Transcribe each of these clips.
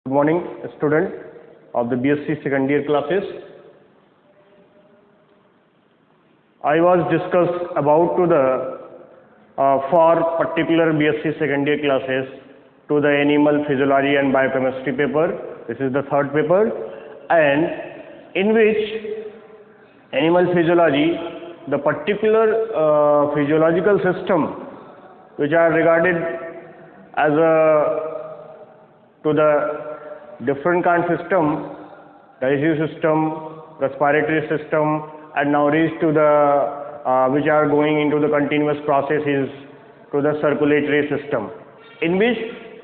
Good morning, student of the BSc second year classes. I was discussed about to the for particular BSc second year classes to the animal physiology and biochemistry paper. This is the third paper, and in which animal physiology, the particular physiological system which are regarded as to the different kind system, digestive system, respiratory system, and now reach to the which are going into the continuous processes to the circulatory system, in which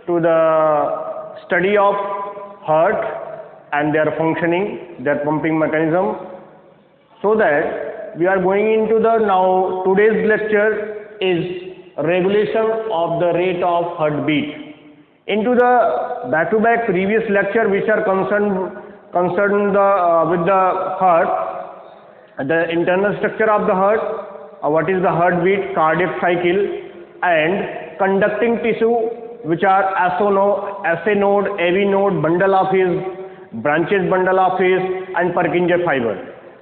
to the study of heart and their functioning, their pumping mechanism, so that we are going into the now today's lecture is regulation of the rate of heartbeat. Into the back-to-back previous lecture which are concerned with the heart, the internal structure of the heart, what is the heartbeat, cardiac cycle, and conducting tissue which are SA node, AV node, bundle of His, branches bundle of His, and Purkinje fiber.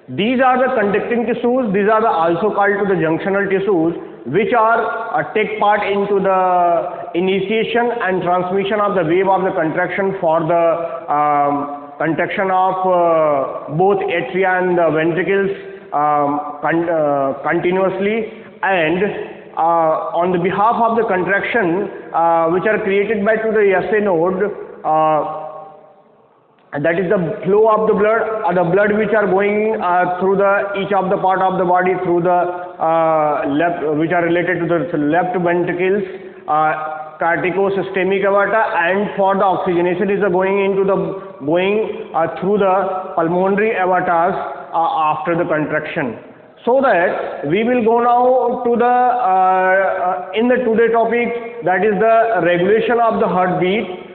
These are the conducting tissues. These are also called to the junctional tissues, which are take part into the initiation and transmission of the wave of the contraction for the contraction of both atria and the ventricles continuously, and on the behalf of the contraction which are created by to the SA node, that is the flow of the blood which are going through the each of the part of the body through the left, which are related to the left ventricles, cardiaco-systemic aorta, and for the oxygenation is going into the through the pulmonary aortas after the contraction. So that we will go now to the in the today topic, that is the regulation of the heartbeat.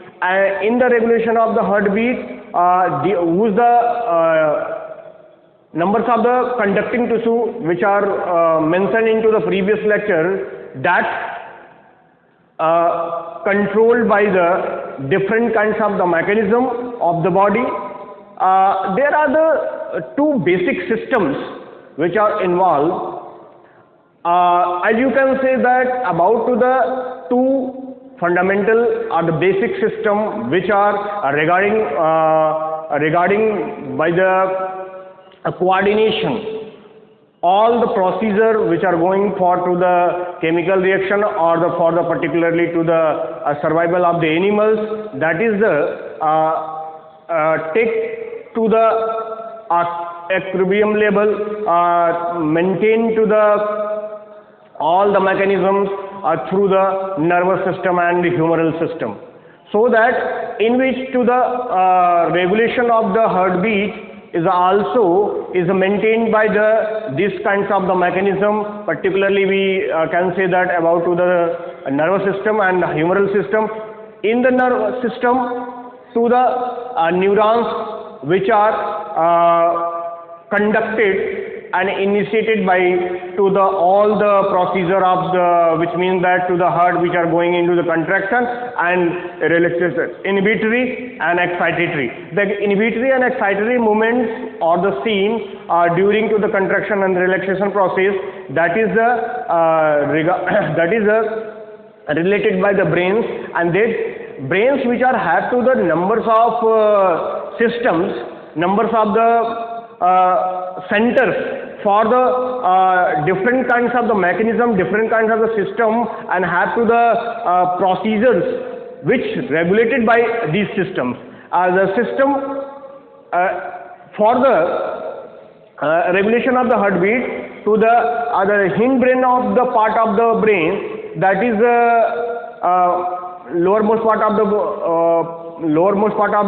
In the regulation of the heartbeat, who's the numbers of the conducting tissue which are mentioned into the previous lecture, that controlled by the different kinds of the mechanism of the body. There are the two basic systems which are involved. As you can say that about to the two fundamental or the basic system which are regarding by the coordination, all the procedure which are going for to the chemical reaction or the for the particularly to the survival of the animals, that is the take to the equilibrium level, maintain to the all the mechanisms through the nervous system and the humoral system, so that in which to the regulation of the heartbeat is also maintained by the these kinds of the mechanism. Particularly we can say that about to the nervous system and the humoral system. In the nervous system, to the neurons which are conducted and initiated by to the all the procedure of the, which means that to the heart which are going into the contraction and relaxation, inhibitory and excitatory. The inhibitory and excitatory movements or the seen during to the contraction and relaxation process, that is related by the brains, and that brains which are have to the numbers of systems, numbers of the centers for the different kinds of the mechanism, different kinds of the system, and have to the procedures which regulated by these systems. The system for the regulation of the heartbeat to the hindbrain of the part of the brain, that is lowermost part of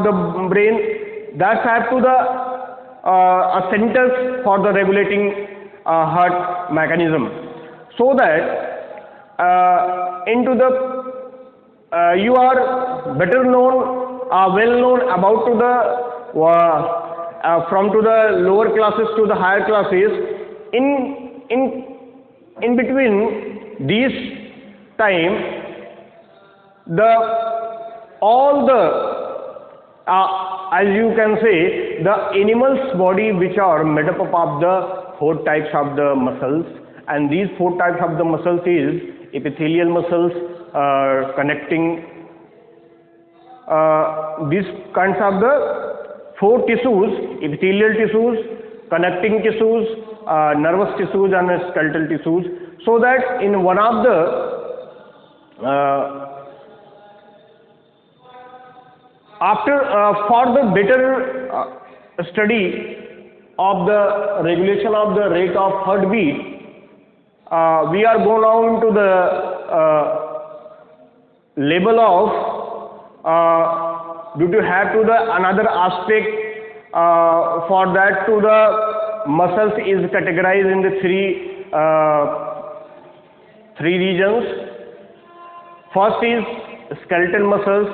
the brain, that have to the centers for the regulating heart mechanism, so that into the you are better known, well known about to the from to the lower classes to the higher classes. In between these time, all the as you can say, the animal's body which are made up of the 4 types of the muscles, and these 4 types of the muscles is epithelial muscles, connecting these kinds of the 4 tissues: epithelial tissues, connecting tissues, nervous tissues and skeletal tissues, so that in one of the for the better study of the regulation of the rate of heartbeat, we are going on to the level of due to have to the another aspect for that to the muscles is categorized in the three regions. First is skeletal muscles,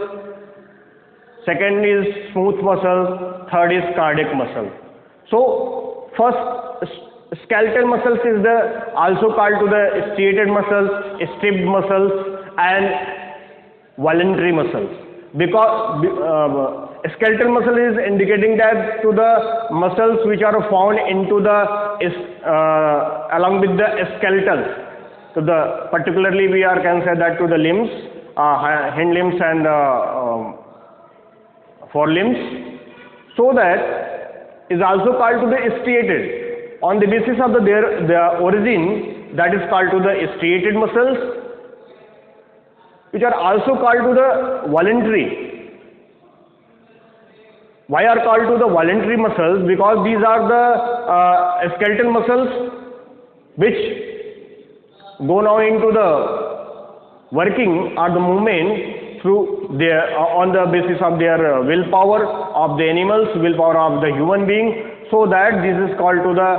second is smooth muscle, third is cardiac muscle. So first, skeletal muscles is the also called to the striated muscles, stripped muscles and voluntary muscles, because skeletal muscle is indicating that to the muscles which are found into the along with the skeletal. So the particularly we are can say that to the limbs, hind limbs and forelimbs, so that is also called to the striated. On the basis of their origin, that is called to the striated muscles, which are also called to the voluntary. Why are called to the voluntary muscles? Because these are the skeletal muscles which go now into the working or the movement through their on the basis of their willpower of the animals, willpower of the human being, so that this is called to the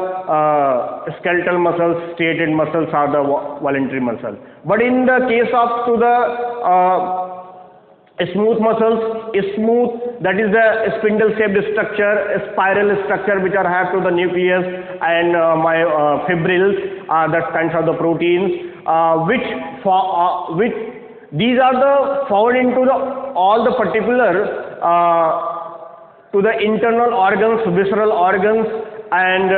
skeletal muscles, striated muscles or the voluntary muscle. But in the case of to the smooth muscles, smooth, that is the spindle shaped structure, spiral structure which are have to the nucleus and fibrils, that kinds of the proteins, which these are the found into the all the particular to the internal organs, visceral organs, and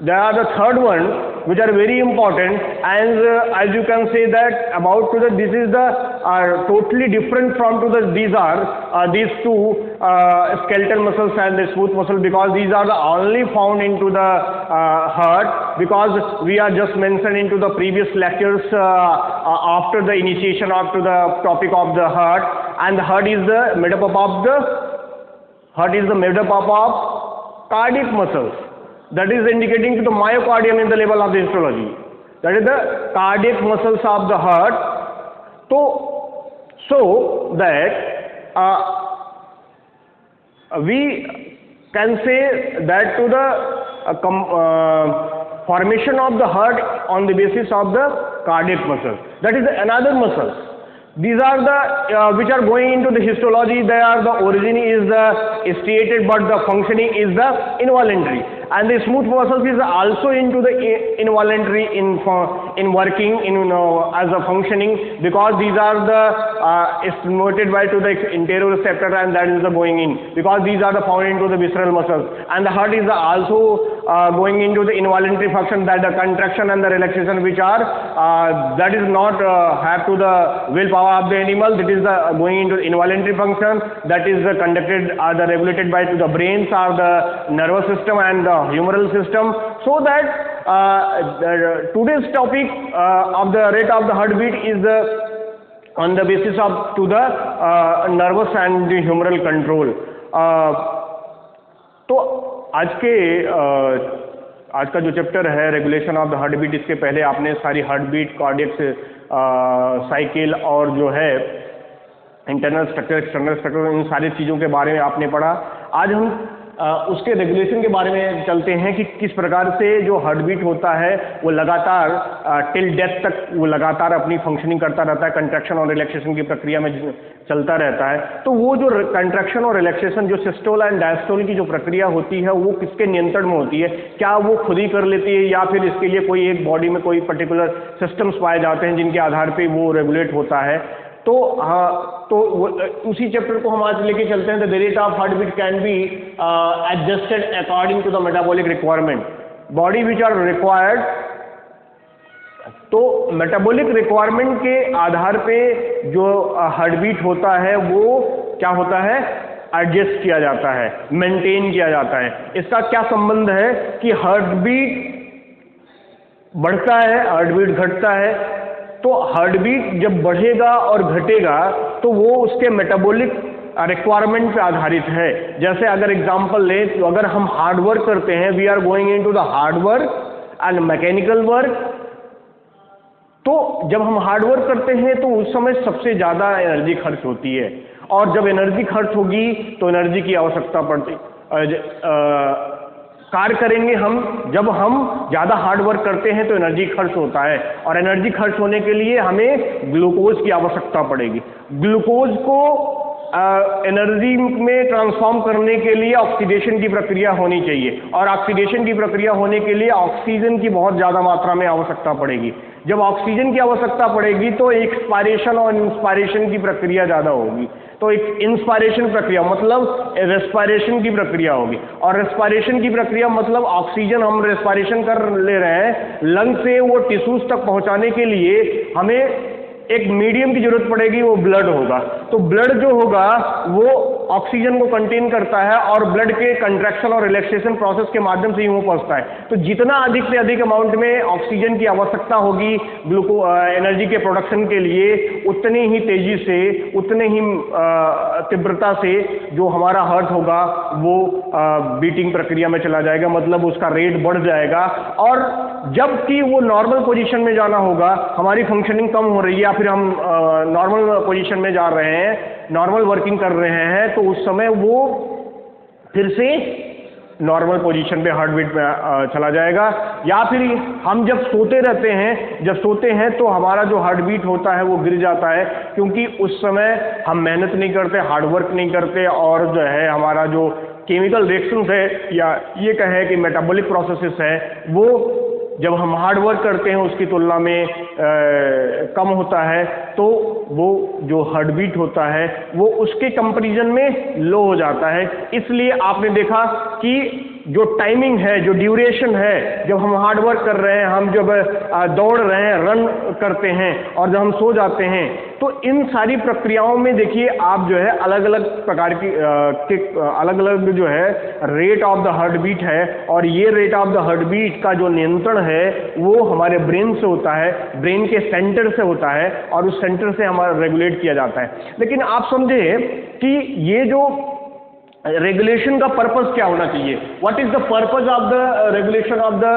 there are the third one which are very important, and as you can say that about to the this is the totally different from to the these two skeletal muscles and the smooth muscle, because these are the only found into the heart, because we are just mentioned into the previous lectures after the initiation of to the topic of the heart, and the heart is the made up of cardiac muscles. That is indicating to the myocardium in the level of the histology. That is the cardiac muscles of the heart. So that we can say that to the formation of the heart on the basis of the cardiac muscle. That is another muscle. These are the which are going into the histology. They are the origin is the striated, but the functioning is the involuntary. And the smooth muscles is also into the involuntary in working as a functioning, because these are the stimulated by to the interoreceptor, and that is the going in, because these are the found into the visceral muscles. And the heart is also going into the involuntary function, that the contraction and the relaxation which are that is not have to the willpower of the animal, that is the going into the involuntary function, that is conducted or the regulated by to the brains or the nervous system and the humoral system. So that today's topic of the rate of the heartbeat is on the basis of to the nervous and the humoral control. तो आज का जो chapter है regulation of the heart beat, इसके पहले आपने सारी heart beat, cardiac cycle और जो है इंटरनल स्ट्रक्चर, एक्सटर्नल स्ट्रक्चर, इन सारी चीज़ों के बारे में आपने पढ़ा। आज हम उसके रेगुलेशन के बारे में चलते हैं कि किस प्रकार से जो हार्ट बीट होता है वो लगातार टिल डेथ तक वो लगातार अपनी फंक्शनिंग करता रहता है, कंट्रैक्शन और रिलैक्सेशन की प्रक्रिया में चलता रहता है। तो वो जो कंट्रैक्शन और रिलैक्सेशन, जो सिस्टोल एंड डायस्टोल की जो प्रक्रिया होती है, वो किसके नियंत्रण में होती है? क्या वो खुद ही कर लेती है, या फिर इसके लिए कोई एक बॉडी में कोई पर्टिकुलर सिस्टम्स पाए जाते हैं जिनके आधार पर वो रेगुलेट होता है? तो हाँ, तो उसी चैप्टर को हम आज लेके चलते हैं। The rate of heart beat can be adjusted according to the metabolic requirement, body which are required. तो मेटाबॉलिक रिक्वायरमेंट के आधार पे जो हार्ट बीट होता है वो क्या होता है, एडजस्ट किया जाता है, मेंटेन किया जाता है। इसका क्या संबंध है कि हार्ट बीट बढ़ता है, हार्ट बीट घटता है। तो हार्ट बीट जब बढ़ेगा और घटेगा तो वो उसके मेटाबॉलिक रिक्वायरमेंट पे आधारित है। जैसे अगर एग्जांपल लें तो अगर हम हार्ड वर्क करते हैं, we are going into the hard work and mechanical work, तो जब हम हार्ड वर्क करते हैं तो उस समय सबसे ज़्यादा एनर्जी खर्च होती है, और जब एनर्जी खर्च होगी तो एनर्जी की आवश्यकता पड़ती, कार्य करेंगे हम, जब हम ज़्यादा हार्ड वर्क करते हैं तो एनर्जी खर्च होता है, और एनर्जी खर्च होने के लिए हमें ग्लूकोज की आवश्यकता पड़ेगी। ग्लूकोज को एनर्जी में ट्रांसफॉर्म करने के लिए ऑक्सीडेशन की प्रक्रिया होनी चाहिए, और ऑक्सीडेशन की प्रक्रिया होने के लिए ऑक्सीजन की बहुत ज़्यादा मात्रा में आवश्यकता पड़ेगी। जब ऑक्सीजन की आवश्यकता पड़ेगी तो एक्सपायरेशन और इंस्पायरेशन की प्रक्रिया ज़्यादा होगी। तो एक इंस्पायरेशन प्रक्रिया मतलब रेस्पायरेशन की प्रक्रिया होगी, और रेस्पायरेशन की प्रक्रिया मतलब ऑक्सीजन हम रेस्पायरेशन कर ले रहे हैं, लंग से वो टिश्यूज तक पहुंचाने के लिए हमें एक मीडियम की जरूरत पड़ेगी, वो ब्लड होगा। तो ब्लड जो होगा वो ऑक्सीजन को कंटेन करता है, और ब्लड के कंट्रैक्शन और रिलैक्सेशन प्रोसेस के माध्यम से ही वो पहुंचता है। तो जितना अधिक से अधिक अमाउंट में ऑक्सीजन की आवश्यकता होगी एनर्जी के प्रोडक्शन के लिए, उतनी ही तेजी से, उतने ही तीव्रता से जो हमारा हार्ट होगा वो बीटिंग प्रक्रिया में चला जाएगा, मतलब उसका रेट बढ़ जाएगा। और जबकि वो नॉर्मल पोजीशन में जाना होगा, हमारी फंक्शनिंग कम हो रही है, फिर हम नॉर्मल पोजीशन में जा रहे हैं, नॉर्मल वर्किंग कर रहे हैं, तो उस समय वो फिर से नॉर्मल पोजीशन पे हार्ट बीट में चला जाएगा। या फिर हम जब सोते रहते हैं, जब सोते हैं तो हमारा जो हार्ट बीट होता है वो गिर जाता है, क्योंकि उस समय हम मेहनत नहीं करते, हार्ड वर्क नहीं करते, और जो है हमारा जो केमिकल रिएक्शंस है या ये कहें कि मेटाबॉलिक प्रोसेसेस है, वो जब हम हार्ड वर्क करते हैं उसकी तुलना में कम होता है, तो वो जो हार्ट बीट होता है वो उसके कंपैरिजन में लो हो जाता है। इसलिए आपने देखा कि जो टाइमिंग है, जो ड्यूरेशन है, जब हम हार्ड वर्क कर रहे हैं, हम जब दौड़ रहे हैं, रन करते हैं, और जब हम सो जाते हैं, तो इन सारी प्रक्रियाओं में देखिए आप जो है अलग अलग प्रकार की अलग अलग जो है rate of the heart beat है, और ये rate of the heart beat का जो नियंत्रण है वो हमारे ब्रेन से होता है, ब्रेन के सेंटर से होता है, और उस सेंटर से हमारा रेगुलेट किया जाता है। लेकिन आप समझे कि ये जो रेगुलेशन का पर्पस क्या होना चाहिए, what is the purpose of the regulation of the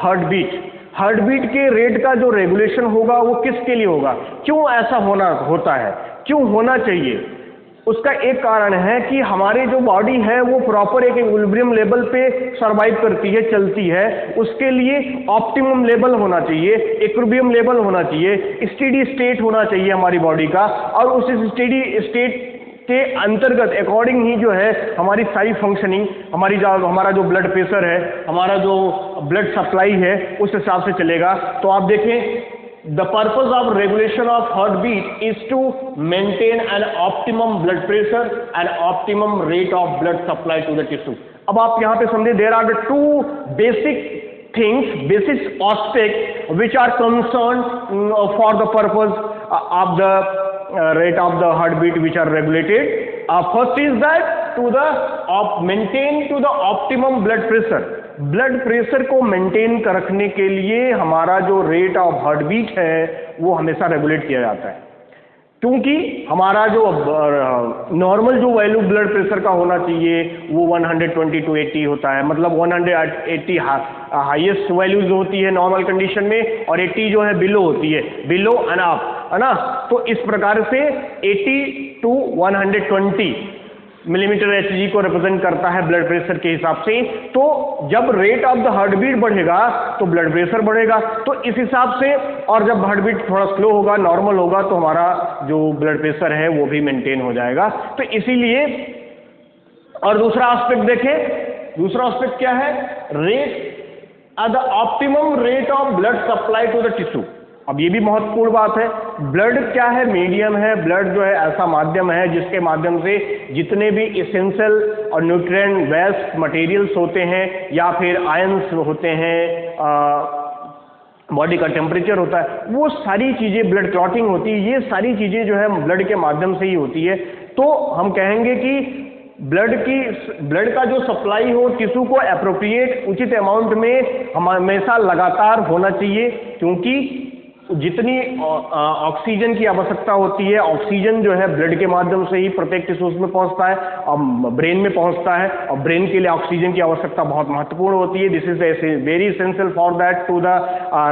heart beat. Heart beat के रेट का जो रेगुलेशन होगा वो किसके लिए होगा, क्यों ऐसा होता है, क्यों होना चाहिए। उसका एक कारण है कि हमारी जो बॉडी है वो प्रॉपर एक इक्विलिब्रियम लेवल पे सरवाइव करती है, चलती है। उसके लिए ऑप्टिमम लेवल होना चाहिए, इक्विलिब्रियम लेवल होना चाहिए, स्टेडी स्टेट होना चाहिए हमारी बॉडी का, और उस स्टेडी स्टेट के अंतर्गत अकॉर्डिंग ही जो है हमारी सारी फंक्शनिंग, हमारा जो ब्लड प्रेशर है, हमारा जो ब्लड सप्लाई है, उस हिसाब से चलेगा। तो आप देखें, the purpose of regulation of heartbeat is to maintain an optimum blood pressure and optimum rate of blood supply to the tissue. अब आप यहाँ पे समझे, there are the two basic things, basic aspects which are concerned for the purpose of the rate of the heartbeat which are regulated. First is that to maintain to the optimum blood pressure. Blood pressure को maintain कर रखने के लिए हमारा जो rate of heart beat है वो हमेशा रेगुलेट किया जाता है, क्योंकि हमारा जो नॉर्मल जो वैल्यू ब्लड प्रेशर का होना चाहिए वो 120 to 80 होता है, मतलब 180 हाईएस्ट वैल्यूज होती है नॉर्मल कंडीशन में, और 80 जो है बिलो होती है, बिलो एंड अप, है ना। तो इस प्रकार से 80 to 120 मिलीमीटर एचजी को रिप्रेजेंट करता है ब्लड प्रेशर के हिसाब से। तो जब rate of the heart beat बढ़ेगा तो ब्लड प्रेशर बढ़ेगा, तो इस हिसाब से, और जब हार्ट बीट थोड़ा स्लो होगा, नॉर्मल होगा, तो हमारा जो ब्लड प्रेशर है वो भी मेंटेन हो जाएगा। तो इसीलिए, और दूसरा एस्पेक्ट देखें, दूसरा एस्पेक्ट क्या है, rate the optimum rate of blood supply to the tissue. अब ये भी महत्वपूर्ण बात है, ब्लड क्या है, मीडियम है। ब्लड जो है ऐसा माध्यम है जिसके माध्यम से जितने भी इसेंशियल और न्यूट्रिएंट वेस्ट मटेरियल्स होते हैं या फिर आयंस होते हैं, बॉडी का टेम्परेचर होता है, वो सारी चीज़ें, ब्लड क्लॉटिंग होती है, ये सारी चीज़ें जो है ब्लड के माध्यम से ही होती है। तो हम कहेंगे कि ब्लड का जो सप्लाई हो टिश्यू को एप्रोप्रिएट उचित अमाउंट में हमेशा लगातार होना चाहिए, क्योंकि जितनी ऑक्सीजन की आवश्यकता होती है, ऑक्सीजन जो है ब्लड के माध्यम से ही प्रत्येक टिश्यूज में पहुंचता है और ब्रेन में पहुंचता है, और ब्रेन के लिए ऑक्सीजन की आवश्यकता बहुत महत्वपूर्ण होती है। This is very essential for that to the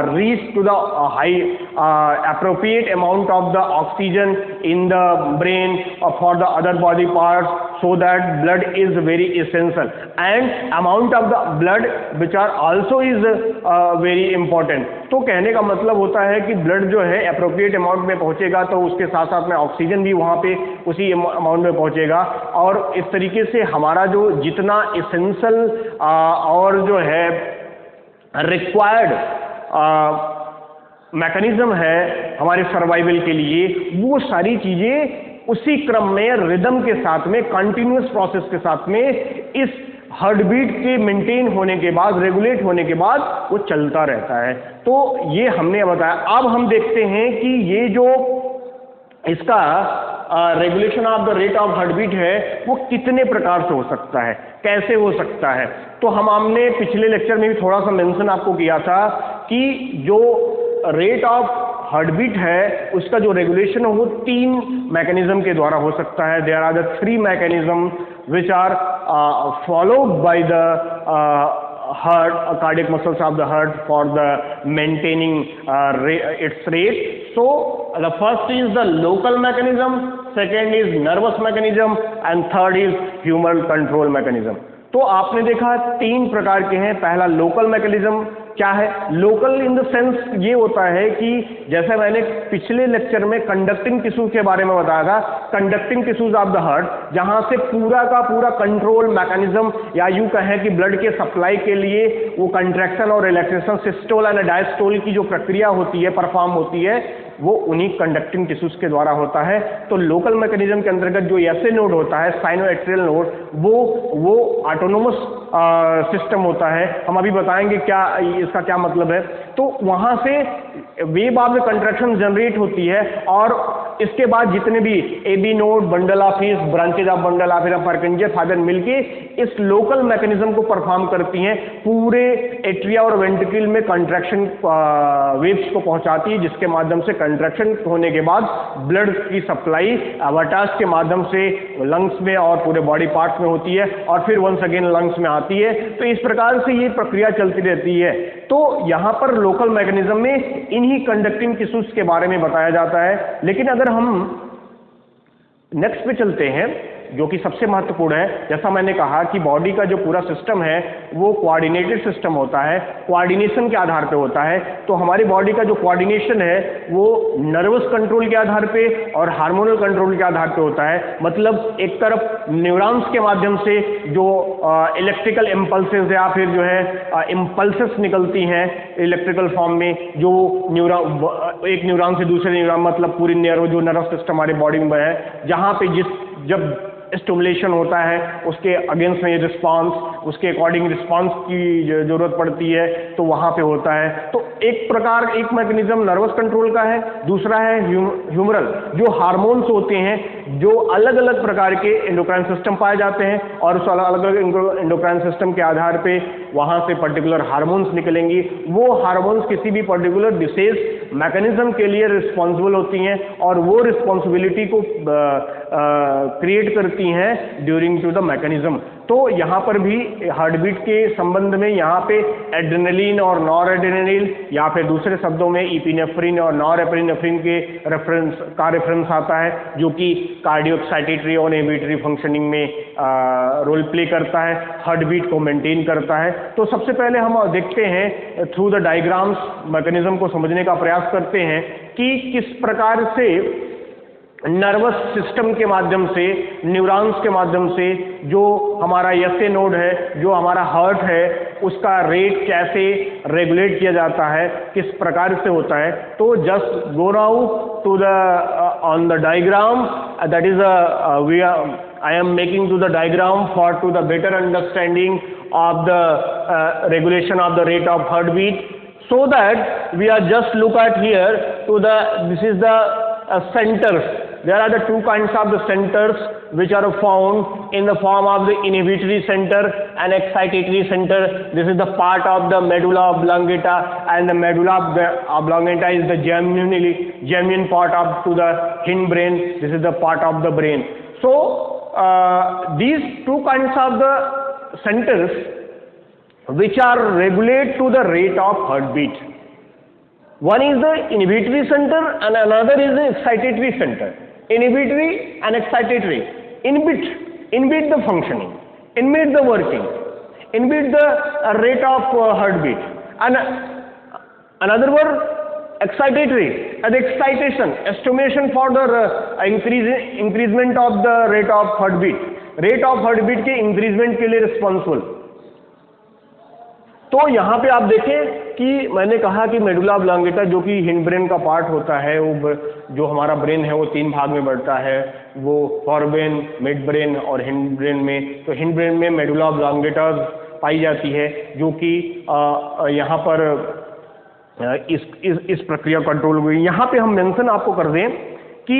reach to the high appropriate amount of the oxygen in the brain or for the other body parts, so that blood is very essential, and amount of the blood which are also is very important। तो कहने का मतलब होता है कि blood जो है appropriate amount में पहुंचेगा तो उसके साथ साथ में ऑक्सीजन भी वहाँ पे उसी अमाउंट में पहुंचेगा, और इस तरीके से हमारा जो जितना इसेंशियल और जो है रिक्वायर्ड मैकेनिज्म है हमारे सर्वाइवल के लिए, वो सारी चीजें उसी क्रम में, रिदम के साथ में, कंटिन्यूअस प्रोसेस के साथ में, इस हार्ट बीट के मेंटेन होने के बाद, रेगुलेट होने के बाद वो चलता रहता है। तो ये हमने बताया। अब हम देखते हैं कि ये जो इसका regulation of the rate of heart beat है वो कितने प्रकार से हो सकता है, कैसे हो सकता है। तो हमने पिछले लेक्चर में भी थोड़ा सा मेंशन आपको किया था कि जो रेट ऑफ हार्ट बीट है उसका जो रेगुलेशन है वो 3 मैकेनिज्म के द्वारा हो सकता है। There are the 3 mechanism which are followed by the heart, cardiac muscles of the heart for the maintaining its rate. So the first is the local mechanism, second is nervous mechanism, and third is humoral control mechanism. तो आपने देखा 3 प्रकार के हैं। पहला local mechanism क्या है? Local in the sense ये होता है कि जैसे मैंने पिछले लेक्चर में कंडक्टिंग टिश्यूज के बारे में बताया था, conducting tissues of the heart, जहां से पूरा का पूरा कंट्रोल मैकेनिज्म या यूं कहें कि ब्लड के सप्लाई के लिए वो कंट्रैक्शन और रिलैक्सेशन, सिस्टोल एंड डायस्टोल की जो प्रक्रिया होती है, परफॉर्म होती है, वो उन्हीं कंडक्टिंग टिश्यूज के द्वारा होता है। तो लोकल मैकेनिज्म के अंतर्गत जो एसए नोड होता है, साइनोएट्रियल नोड, वो ऑटोनोमस सिस्टम होता है। हम अभी बताएंगे क्या इसका क्या मतलब है। तो वहां से wave of the contraction generate होती है, और इसके बाद जितने भी AV node, bundle of His, branches of bundle of His, Purkinje fibre मिलके इस लोकल मैकेनिज्म को परफॉर्म करती हैं, पूरे एट्रिया और वेंट्रिकल में कंट्रैक्शन वेव्स को पहुंचाती है, जिसके माध्यम से कंट्रैक्शन होने के बाद ब्लड की सप्लाई अवाटास के माध्यम से लंग्स में और पूरे बॉडी पार्ट्स में होती है, और फिर वंस अगेन लंग्स में आती है। तो इस प्रकार से ये प्रक्रिया चलती रहती है। तो यहां पर लोकल मैकेनिज्म में इन्हीं कंडक्टिंग टिश्यूज के बारे में बताया जाता है। लेकिन अगर हम नेक्स्ट पे चलते हैं, जो कि सबसे महत्वपूर्ण है, जैसा मैंने कहा कि बॉडी का जो पूरा सिस्टम है वो कोऑर्डिनेटेड सिस्टम होता है, कोऑर्डिनेशन के आधार पे होता है। तो हमारी बॉडी का जो कोऑर्डिनेशन है वो नर्वस कंट्रोल के आधार पे और हार्मोनल कंट्रोल के आधार पे होता है। मतलब एक तरफ न्यूरॉन्स के माध्यम से जो इलेक्ट्रिकल इम्पल्सेस या फिर जो है इम्पल्सेस निकलती हैं इलेक्ट्रिकल फॉर्म में, जो एक न्यूरॉन से दूसरे न्यूरॉन, मतलब पूरी जो नर्वस सिस्टम हमारे बॉडी में है, जहाँ पे जब स्टिमुलेशन होता है उसके अगेंस्ट में रिस्पांस, उसके अकॉर्डिंग रिस्पांस की जरूरत पड़ती है, तो वहां पे होता है। तो एक मैकेनिज्म नर्वस कंट्रोल का है, दूसरा है ह्यूमरल, जो हार्मोन्स होते हैं, जो अलग अलग प्रकार के एंडोक्राइन सिस्टम पाए जाते हैं, और उस अलग अलग एंडोक्राइन सिस्टम के आधार पे वहां से पर्टिकुलर हार्मोन्स निकलेंगी। वो हार्मोन्स किसी भी पर्टिकुलर विशेष मैकेनिज्म के लिए रिस्पॉन्सिबल होती हैं, और वो रिस्पॉन्सिबिलिटी को क्रिएट करती हैं ड्यूरिंग टू द मैकेनिज्म। तो यहाँ पर भी हार्ट बीट के संबंध में यहाँ पे एड्रेनलिन और नॉर एड्रेनलिन, या फिर दूसरे शब्दों में इपिनेफ्रिन और नॉर एपिनेफ्रिन के रेफरेंस आता है, जो कि कार्डियो एक्साइटेटरी और इनहिबिटरी फंक्शनिंग में रोल प्ले करता है, हार्ट बीट को मेंटेन करता है। तो सबसे पहले हम देखते हैं थ्रू द डायग्राम्स, मैकेनिज्म को समझने का प्रयास करते हैं कि किस प्रकार से नर्वस सिस्टम के माध्यम से, न्यूरॉन्स के माध्यम से, जो हमारा एसए नोड है, जो हमारा हार्ट है, उसका रेट कैसे रेगुलेट किया जाता है, किस प्रकार से होता है। तो just go now to the on the diagram, that is I am making to the diagram for to the better understanding of the regulation of the rate of heartbeat, so that we are just look at here to the this is the centers. There are the two kinds of the centers which are found in the form of the inhibitory center and excitatory center. This is the part of the medulla oblongata, and the medulla oblongata is the genuine part of to the hindbrain. This is the part of the brain. So these two kinds of the centers which are regulate to the rate of heartbeat. One is the inhibitory center and another is the excitatory center. Inhibitory and excitatory inhibit the functioning, inhibit the working, inhibit the rate of heartbeat. And another word, excitatory, and excitation, stimulation for the increasement of the rate of heartbeat, rate of heartbeat के increasement के लिए responsible। तो यहाँ पे आप देखें कि मैंने कहा कि मेडुला ऑब्लोंगेटा जो कि हिंड ब्रेन का पार्ट होता है, वो जो हमारा ब्रेन है वो 3 भाग में बढ़ता है, वो फोरब्रेन, मिड ब्रेन और हिंड ब्रेन में। तो हिंड ब्रेन में मेडुला ऑब्लोंगेटा पाई जाती है जो कि यहाँ पर इस प्रक्रिया कंट्रोल हुई। यहाँ पे हम मेंशन आपको कर दें कि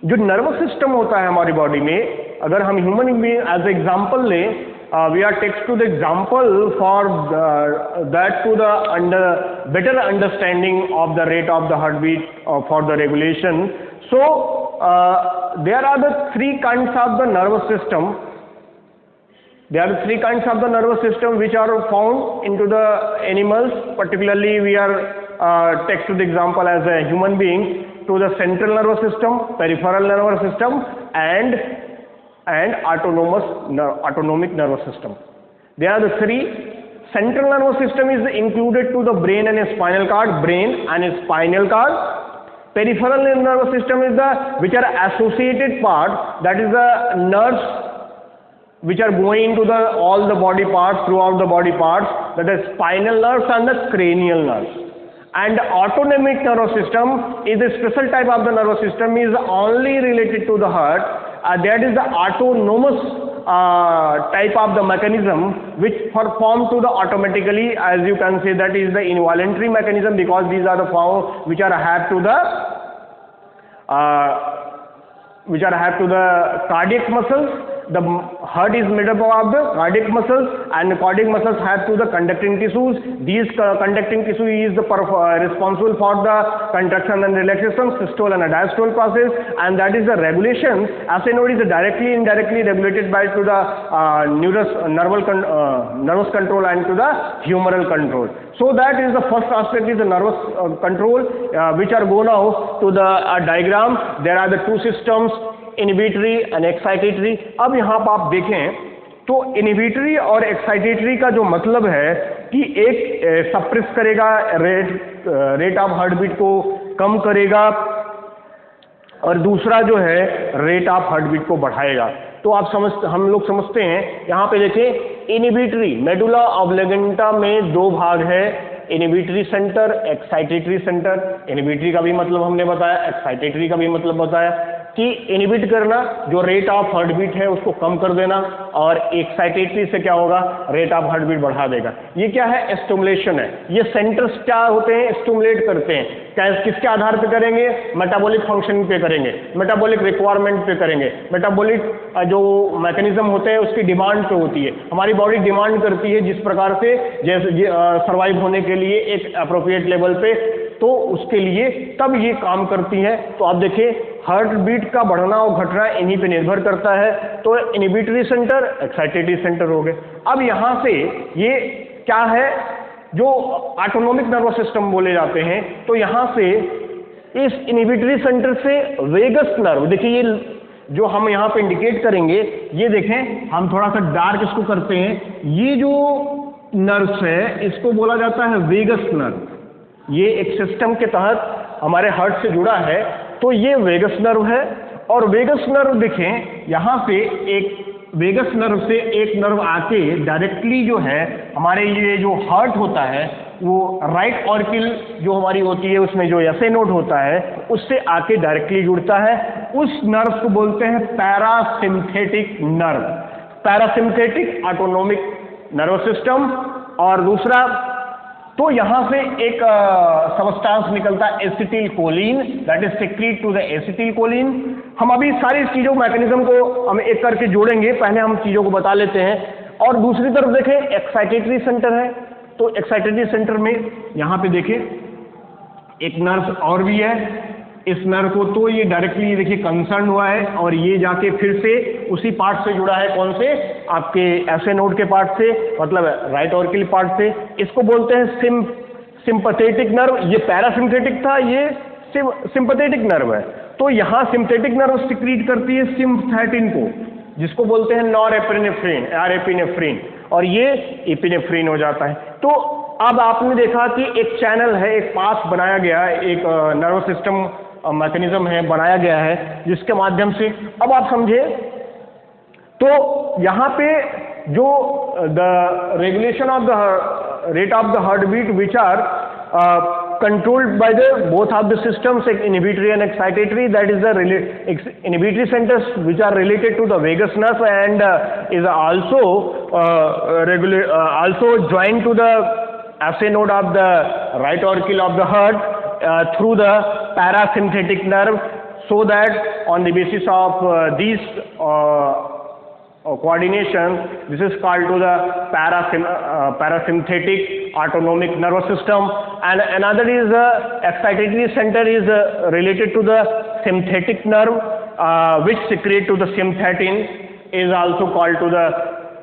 जो नर्वस सिस्टम होता है हमारी बॉडी में, अगर हम ह्यूमन बीइंग एज एग्जांपल लें, we are takes to the example for that to the better understanding of the rate of the heartbeat for the regulation. So there are the 3 kinds of the nervous system. There are 3 kinds of the nervous system which are found into the animals. Particularly we are takes to the example as a human being to the central nervous system, peripheral nervous system, and autonomic nervous system. There are the 3. Central nervous system is included to the brain and spinal cord, brain and spinal cord. Peripheral nervous system is the which are associated part, that is the nerves which are going to the all the body parts, throughout the body parts, that is spinal nerves and the cranial nerves. And autonomic nervous system is a special type of the nervous system, is only related to the heart. That is the autonomous type of the mechanism which perform to the automatically, as you can say, that is the involuntary mechanism, because these are the form which are have to the cardiac muscles. The heart is made up of the cardiac muscles, and the cardiac muscles have to the conducting tissues. These conducting tissue is the responsible for the contraction and relaxation, systole and diastole process, and that is the regulation. As I know, it is directly indirectly regulated by to the nervous control and to the humoral control. So that is the first aspect, is the nervous control, which are go now to the diagram. There are the 2 systems, inhibitory and excitatory. अब यहाँ पर आप देखें तो inhibitory और excitatory का जो मतलब है कि एक सप्रेस करेगा, रेट ऑफ हार्टबीट को कम करेगा, और दूसरा जो है रेट ऑफ हार्टबीट को बढ़ाएगा। तो हम लोग समझते हैं, यहाँ पे देखें इनिबिटरी, मेडुला ऑब्लोंगेटा में 2 भाग है, inhibitory centre, excitatory centre. Inhibitory का भी मतलब हमने बताया, एक्साइटेटरी का भी मतलब बताया कि इनिबिट करना, जो रेट ऑफ हार्टबीट है उसको कम कर देना, और एक्साइटेटरी से क्या होगा, रेट ऑफ हार्टबीट बढ़ा देगा। ये क्या है, स्टिमुलेशन है। ये सेंटर्स क्या होते हैं, स्टिमुलेट करते हैं। किसके आधार पे करेंगे, मेटाबॉलिक फंक्शन पे करेंगे, मेटाबॉलिक रिक्वायरमेंट पे करेंगे। मेटाबॉलिक जो मैकेनिज्म होते हैं उसकी डिमांड पे होती है। हमारी बॉडी डिमांड करती है जिस प्रकार से, जैसे सर्वाइव होने के लिए एक अप्रोप्रिएट लेवल पे, तो उसके लिए तब ये काम करती है। तो आप देखिए हार्ट बीट का बढ़ना और घटना इन्हीं पे निर्भर करता है। तो इनिबिटरी सेंटर, एक्साइटेटरी सेंटर हो गए। अब यहाँ से ये क्या है, जो ऑटोनोमिक नर्वस सिस्टम बोले जाते हैं। तो यहाँ से इस इनिबिटरी सेंटर से वेगस नर्व, देखिए ये जो हम यहाँ पे इंडिकेट करेंगे, ये देखें हम थोड़ा सा डार्क इसको करते हैं। ये जो नर्व्स है इसको बोला जाता है वेगस नर्व। ये एक सिस्टम के तहत हमारे हार्ट से जुड़ा है, तो ये वेगस नर्व है। और वेगस नर्व देखें यहाँ से एक वेगस नर्व से एक नर्व आके डायरेक्टली जो है हमारे ये जो हार्ट होता है वो राइट ऑर्किल जो हमारी होती है उसमें जो एसए नोड होता है उससे आके डायरेक्टली जुड़ता है। उस नर्व को बोलते हैं parasympathetic nerve, parasympathetic autonomic nervous system. और दूसरा तो यहाँ से एक सबस्टांस निकलता है acetylcholine, that is secrete to the acetylcholine. हम अभी सारी चीज़ों मैकेनिज्म को हम एक करके जोड़ेंगे, पहले हम चीज़ों को बता लेते हैं। और दूसरी तरफ देखें एक्साइटेटरी सेंटर है, तो एक्साइटेटरी सेंटर में यहाँ पे देखें एक नर्व और भी है। इस नर्व को तो ये डायरेक्टली देखिए कंसर्न हुआ है और ये जाके फिर से उसी पार्ट से जुड़ा है, कौन से, आपके एसए नोड के पार्ट से, मतलब राइट ऑर्किल पार्ट से। इसको बोलते हैं सिंपथेटिक नर्व। ये पैरासिम्पथेटिक था, ये सिंपथेटिक नर्व है। तो यहाँ सिंपथेटिक नर्व सिक्रीट करती है सिम्पथेटिन को, जिसको बोलते हैं नॉरएपिनेफ्रिन, नॉरएपिनेफ्रिन, और ये एपिनेफ्रिन हो जाता है। तो अब आपने देखा कि एक चैनल है, एक पाथ बनाया गया है, एक नर्वस सिस्टम मैकेनिज्म है बनाया गया है, जिसके माध्यम से अब आप समझे। तो यहाँ पे जो the regulation of the rate of the heart beat which are controlled by the both of the systems, inhibitory and excitatory, that is the inhibitory centers which are related to the vagus nerve and is also also joined to the SA node of the right auricle of the heart through the parasympathetic nerve, so that on the basis of these coordination, this is called to the parasympathetic autonomic nervous system. And another is the excitatory center is related to the sympathetic nerve which secrete to the sympathin, is also called to the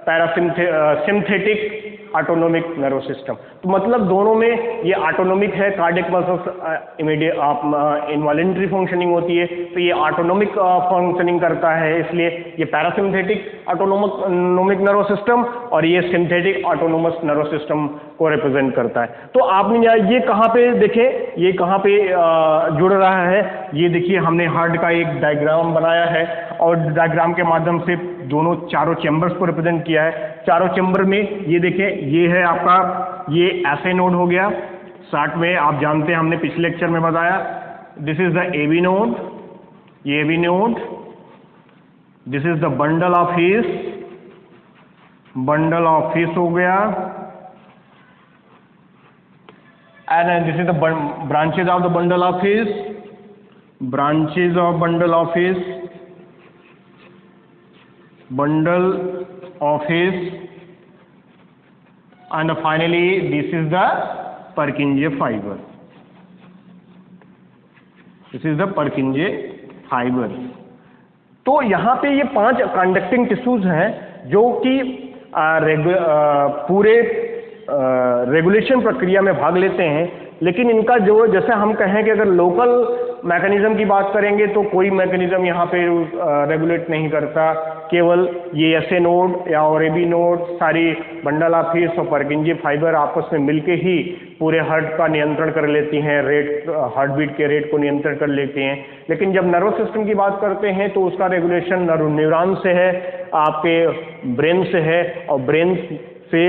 parasympathetic autonomic nervous system. तो मतलब दोनों में ये autonomic है, cardiac muscles immediate involuntary functioning होती है, तो ये ऑटोनोमिक फंक्शनिंग करता है, इसलिए ये पैरासिम्पथेटिक ऑटोनोमिक नर्वस सिस्टम और ये सिम्पथेटिक ऑटोनोमस नर्वस सिस्टम को रिप्रेजेंट करता है। तो आपने ये कहाँ पे देखे, ये कहाँ पे जुड़ रहा है, ये देखिए हमने हार्ट का एक डायग्राम बनाया है और डायग्राम के माध्यम से दोनों चारों चैम्बर्स को रिप्रेजेंट किया है। चारों चैम्बर में ये देखें, ये है आपका, ये एसए नोड हो गया, शॉर्ट में आप जानते हैं, हमने पिछले लेक्चर में बताया, this is the AB node, ये AB node, this is the bundle of His, bundle of His हो गया, and this is the branches of the bundle of His, branches of bundle of His, bundle of his, and finally this is the Purkinje fiber. This is the Purkinje fiber. तो यहाँ पे ये 5 conducting tissues हैं जो कि पूरे regulation प्रक्रिया में भाग लेते हैं, लेकिन इनका जो, जैसे हम कहें कि अगर लोकल मैकेनिज्म की बात करेंगे तो कोई मैकेनिज्म यहाँ पे रेगुलेट नहीं करता, केवल ये एसए नोड या और एबी नोड, सारी बंडल ऑफ हिस और पर्किंजे फाइबर आपस में मिलके ही पूरे हार्ट का नियंत्रण कर लेती हैं, रेट, हार्ट बीट के रेट को नियंत्रण कर लेते हैं। लेकिन जब नर्वस सिस्टम की बात करते हैं तो उसका रेगुलेशन न्यूरॉन से है, आपके ब्रेन से है, और ब्रेन से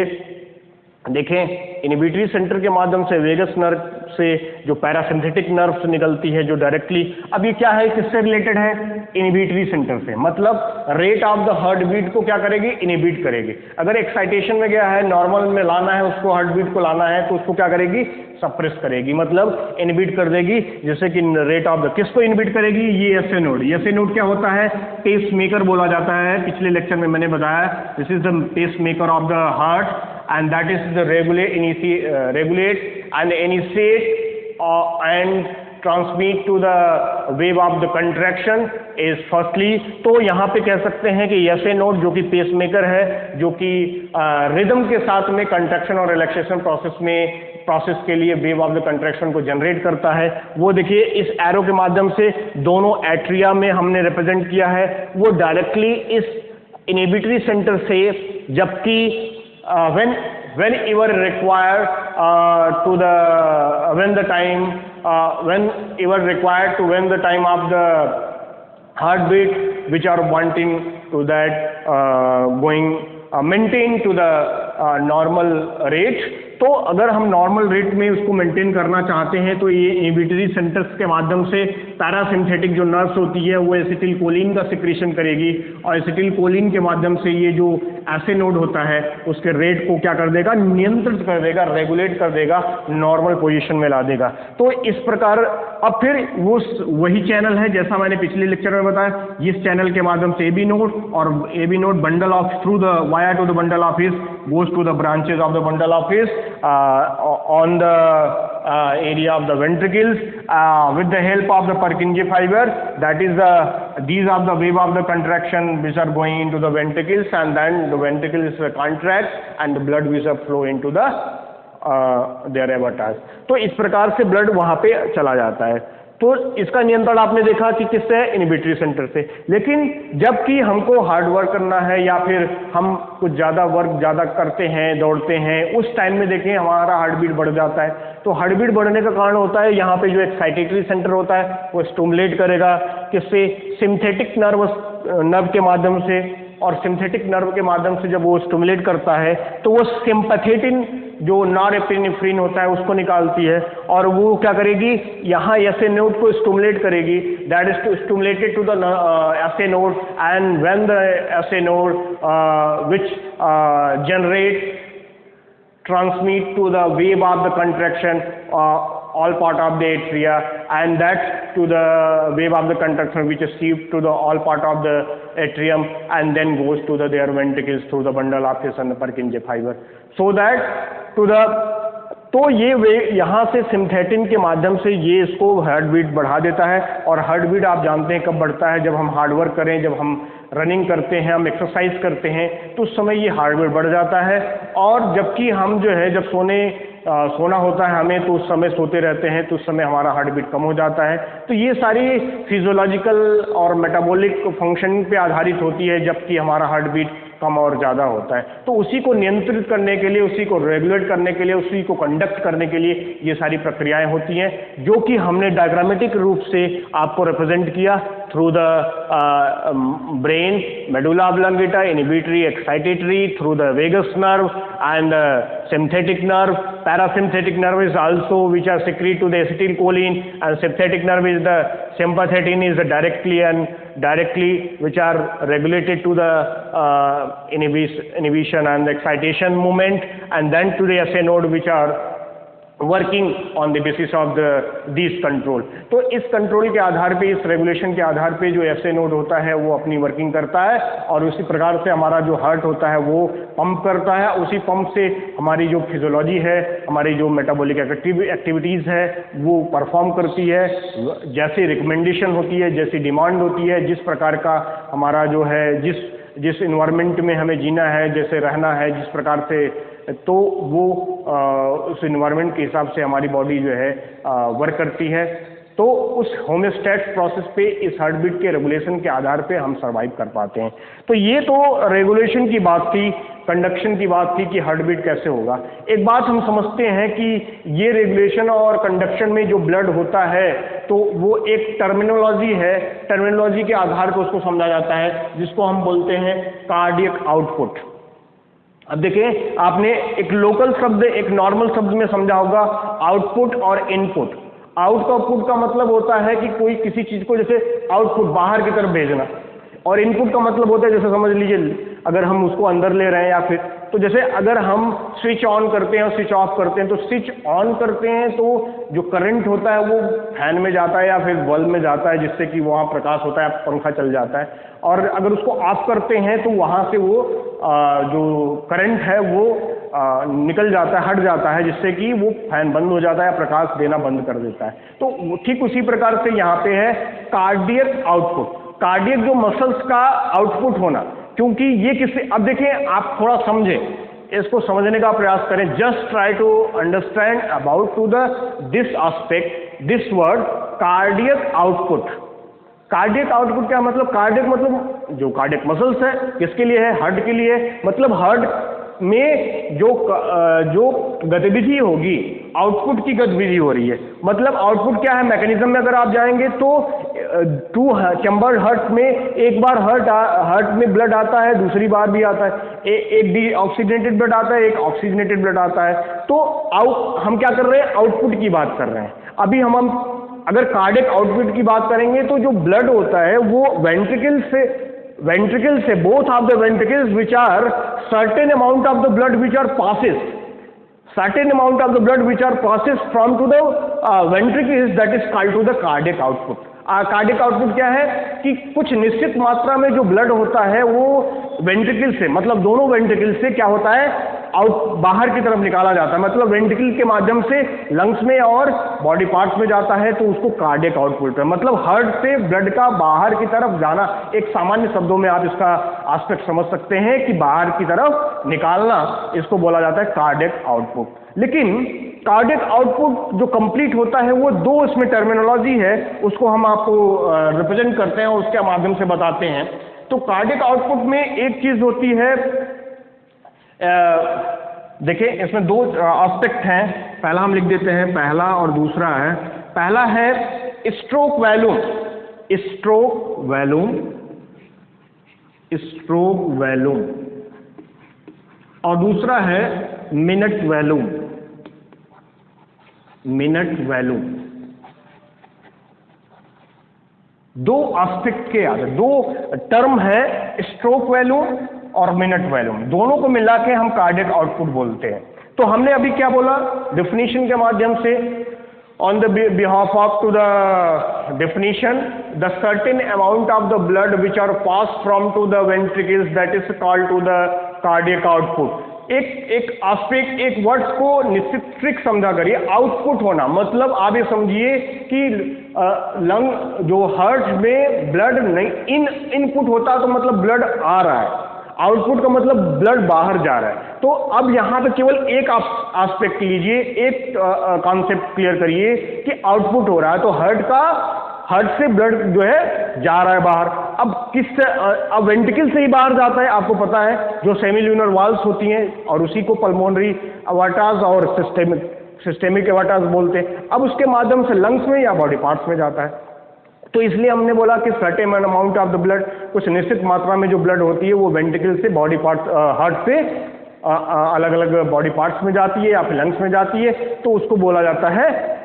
देखें इनहिबिटरी सेंटर के माध्यम से वेगस नर्व से जो पैरासिम्पथेटिक नर्व से निकलती है जो डायरेक्टली, अब ये क्या है, किससे रिलेटेड है, इनहिबिटरी सेंटर से, मतलब rate of the heart beat को क्या करेगी, इनहिबिट करेगी। अगर एक्साइटेशन में गया है, नॉर्मल में लाना है उसको, हार्ट बीट को लाना है, तो उसको क्या करेगी, सप्रेस करेगी, मतलब इनहिबिट कर देगी। जैसे कि रेट ऑफ द, किसको इनहिबिट करेगी, ये एसए नोड। एसए नोड क्या होता है, पेस मेकर बोला जाता है, पिछले लेक्चर में मैंने बताया, this is the pacemaker of the heart, and that is the regulate and initiate and transmit to the wave of the contraction is firstly। तो यहाँ पे कह सकते हैं कि एसए नोड जो कि पेस मेकर है, जो कि रिदम के साथ में कंट्रैक्शन और रिलैक्सेशन प्रोसेस के लिए वेव ऑफ द कंट्रैक्शन को जनरेट करता है। वो देखिए इस एरो के माध्यम से दोनों एट्रिया में हमने रिप्रेजेंट किया है, वो डायरेक्टly इस इनहिबिटरी सेंटर से, जबकि whenever required when the time of the heartbeat which are wanting to that going maintain to the normal rate. तो अगर हम नॉर्मल रेट में उसको मेंटेन करना चाहते हैं तो ये इनहिबिटरी सेंटर्स के माध्यम से पैरासिम्पथेटिक जो नर्व्स होती है वो एसिटिलकोलिन का सिक्रीशन करेगी और एसिटिलकोलिन के माध्यम से ये जो ऐसे नोड होता है उसके रेट को क्या कर देगा, नियंत्रित कर देगा, रेगुलेट कर देगा, नॉर्मल पोजीशन में ला देगा। तो इस प्रकार अब फिर वो वही चैनल है जैसा मैंने पिछले लेक्चर में बताया, इस चैनल के माध्यम से एबी नोड और AV node bundle of through the via to the bundle of His goes to the branches of the bundle of his on the area of the ventricles with the help of the Purkinje fiber. That is these are the wave of the contraction which are going into the ventricles, and then the ventricles contract and the blood which flow into the their aortas. तो इस प्रकार से blood वहाँ पे चला जाता है। तो इसका नियंत्रण आपने देखा कि किससे है, इनहिबिटरी सेंटर से। लेकिन जबकि हमको हार्ड वर्क करना है या फिर हम कुछ ज़्यादा वर्क ज़्यादा करते हैं, दौड़ते हैं, उस टाइम में देखें हमारा हार्ट बीट बढ़ जाता है। तो हार्ट बीट बढ़ने का कारण होता है यहाँ पे जो एक्साइटेटरी सेंटर होता है वो स्टिमुलेट करेगा किससे, सिंथेटिक नर्व के माध्यम से, और सिंथेटिक नर्व के माध्यम से जब वो स्टिमुलेट करता है तो वो सिंपैथेटिन जो नॉरएपिनेफ्रिन होता है उसको निकालती है और वो क्या करेगी, यहाँ ऐसे नोड को स्टिमुलेट करेगी, that is stimulated to the SA node, and when the SA node which generate transmit to the wave of the contraction all part of the atria, and that to the wave of the contraction which is received to the all part of the atrium and then goes to the their ventricles through the bundle of his and the Purkinje fiber, so that to the तो ये वे यहाँ से सिंथेटिन के माध्यम से ये इसको heart beat बढ़ा देता है। और हार्ट बीट आप जानते हैं कब बढ़ता है, जब हम हार्ड वर्क करें, जब हम रनिंग करते हैं, हम एक्सरसाइज करते हैं, तो उस समय ये हार्ट बीट बढ़ जाता है। और जबकि हम जो है जब सोना होता है हमें, तो उस समय सोते रहते हैं, तो उस समय हमारा हार्ट बीट कम हो जाता है। तो ये सारी फिजियोलॉजिकल और मेटाबॉलिक फंक्शनिंग पे आधारित होती है, जबकि हमारा हार्ट बीट कम और ज़्यादा होता है। तो उसी को नियंत्रित करने के लिए, उसी को रेगुलेट करने के लिए, उसी को कंडक्ट करने के लिए ये सारी प्रक्रियाएं होती हैं, जो कि हमने डायग्रामेटिक रूप से आपको रिप्रेजेंट किया through the brain, medulla oblongata, inhibitory, excitatory, through the vagus nerve and sympathetic nerve. Parasympathetic nerve is also which are secrete to the acetylcholine, and sympathetic nerve is the sympathetin is the directly which are regulated to the inhibition and the excitation movement, and then to the SA node which are working on the basis of this control. तो इस control के आधार पे, इस regulation के आधार पे जो ऐसे नोड होता है वो अपनी वर्किंग करता है, और उसी प्रकार से हमारा जो हार्ट होता है वो पंप करता है। उसी पंप से हमारी जो फिजियोलॉजी है, हमारी जो मेटाबॉलिक एक्टिविटीज़ है वो परफॉर्म करती है, जैसी रिकमेंडेशन होती है, जैसी डिमांड होती है, जिस प्रकार का हमारा जो है जिस इन्वायरमेंट में हमें जीना है, जैसे रहना है, जिस प्रकार से, तो वो उस इन्वायरमेंट के हिसाब से हमारी बॉडी जो है वर्क करती है। तो उस होम्योस्टैट प्रोसेस पे, इस हार्ट बीट के रेगुलेशन के आधार पे हम सर्वाइव कर पाते हैं। तो ये तो रेगुलेशन की बात थी, कंडक्शन की बात थी कि हार्ट बीट कैसे होगा। एक बात हम समझते हैं कि ये रेगुलेशन और कंडक्शन में जो ब्लड होता है तो वो एक टर्मिनोलॉजी है, टर्मिनोलॉजी के आधार पर उसको समझा जाता है, जिसको हम बोलते हैं कार्डियक आउटपुट। अब देखिए, आपने एक लोकल शब्द, एक नॉर्मल शब्द में समझा होगा आउटपुट और इनपुट। आउटपुट का मतलब होता है कि कोई किसी चीज को जैसे आउटपुट बाहर की तरफ भेजना, और इनपुट का मतलब होता है जैसे समझ लीजिए अगर हम उसको अंदर ले रहे हैं, या फिर तो जैसे अगर हम स्विच ऑन करते हैं और स्विच ऑफ करते हैं, तो स्विच ऑन करते हैं तो जो करंट होता है वो फैन में जाता है या फिर बल्ब में जाता है, जिससे कि वहाँ प्रकाश होता है, पंखा चल जाता है। और अगर उसको ऑफ करते हैं तो वहाँ से वो जो करंट है वो निकल जाता है, हट जाता है, जिससे कि वो फैन बंद हो जाता है, प्रकाश देना बंद कर देता है। तो ठीक उसी प्रकार से यहाँ पे है कार्डियक आउटपुट, कार्डियक जो मसल्स का आउटपुट होना। क्योंकि ये किससे, अब देखिए आप थोड़ा समझें, इसको समझने का प्रयास करें, just try to understand about to this aspect, this word cardiac output. Cardiac output क्या मतलब? कार्डियक मतलब जो कार्डियक मसल्स है, किसके लिए है? हार्ट के लिए। मतलब हार्ट में जो गतिविधि होगी, आउटपुट की गतिविधि हो रही है। मतलब आउटपुट क्या है, मैकेनिज्म में अगर आप जाएंगे तो 2 चैम्बर हर्ट में एक बार हर्ट में ब्लड आता है, दूसरी बार भी आता है, एक डी ऑक्सीजनेटेड ब्लड आता है, एक ऑक्सीजनेटेड ब्लड आता है। तो हम क्या कर रहे हैं, आउटपुट की बात कर रहे हैं। अभी हम अगर कार्डियक आउटपुट की बात करेंगे तो जो ब्लड होता है वो वेंट्रिकल से both of the ventricles which are certain amount of the blood which are passes from to the ventricles, that is called to the cardiac output. Cardiac output क्या है कि कुछ निश्चित मात्रा में जो ब्लड होता है वो वेंट्रिकल से, मतलब दोनों वेंट्रिकल से क्या होता है, बाहर की तरफ निकाला जाता है। मतलब वेंट्रिकल के माध्यम से लंग्स में और बॉडी पार्ट्स में जाता है, तो उसको कार्डियक आउटपुट है। मतलब हार्ट से ब्लड का बाहर की तरफ जाना, एक सामान्य शब्दों में आप इसका एस्पेक्ट समझ सकते हैं कि बाहर की तरफ निकालना, इसको बोला जाता है कार्डियक आउटपुट। लेकिन कार्डियक आउटपुट जो कंप्लीट होता है वो 2 इसमें टर्मिनोलॉजी है, उसको हम आपको रिप्रेजेंट करते हैं और उसके माध्यम से बताते हैं। तो कार्डियक आउटपुट में एक चीज होती है, देखिए इसमें 2 एस्पेक्ट हैं। पहला हम लिख देते हैं, पहला और दूसरा है। पहला है स्ट्रोक वैल्यूम और दूसरा है मिनट वैल्यूम। 2 एस्पेक्ट के आगे 2 टर्म है, स्ट्रोक वैल्यूम और मिनट वैल्यूम, दोनों को मिला के हम कार्डियक आउटपुट बोलते हैं। तो हमने अभी क्या बोला, डेफिनेशन के माध्यम से, on the behalf of to the definition, the certain amount of the blood which are passed from to the ventricles, that is called to the cardiac output। एक एस्पेक्ट, एक वर्ड्स को निश्चित ट्रिक समझा करिए। Output होना मतलब आप ये समझिए कि लंग जो हार्ट में ब्लड नहीं इनपुट होता तो मतलब ब्लड आ रहा है, आउटपुट का मतलब ब्लड बाहर जा रहा है। तो अब यहाँ पे केवल एक एस्पेक्ट लीजिए, एक कॉन्सेप्ट क्लियर करिए कि आउटपुट हो रहा है, तो हार्ट से ब्लड जो है जा रहा है बाहर। अब अब वेंट्रिकल से ही बाहर जाता है, आपको पता है, जो सेमील्यूनर वाल्व्स होती हैं और उसी को पल्मोनरी अवाटास और सिस्टेमिक अवाटास बोलते हैं। अब उसके माध्यम से लंग्स में या बॉडी पार्ट्स में जाता है। तो इसलिए हमने बोला कि certain amount of the blood, कुछ निश्चित मात्रा में जो ब्लड होती है वो वेंट्रिकल से बॉडी पार्ट्स, हार्ट से अलग अलग बॉडी पार्ट्स में जाती है या फिर लंग्स में जाती है, तो उसको बोला जाता है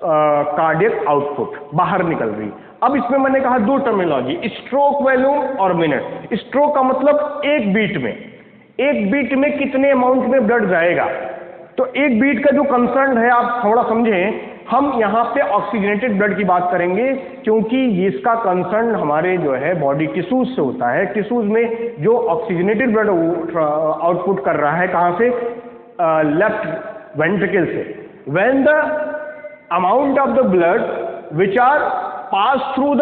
कार्डियक आउटपुट, बाहर निकल रही। अब इसमें मैंने कहा 2 टर्मिनोलॉजी, स्ट्रोक वैल्यूम और मिनट। स्ट्रोक का मतलब एक बीट में कितने अमाउंट में ब्लड जाएगा। तो एक बीट का जो कंसर्न है, आप थोड़ा समझें, हम यहाँ पे ऑक्सीजनेटेड ब्लड की बात करेंगे क्योंकि इसका कंसर्न हमारे जो है बॉडी टिश्यूज से होता है। टिश्यूज में जो ऑक्सीजनेटेड ब्लड आउटपुट कर रहा है, कहाँ से, लेफ्ट वेंट्रिकल से। When the amount of the blood which are pass through the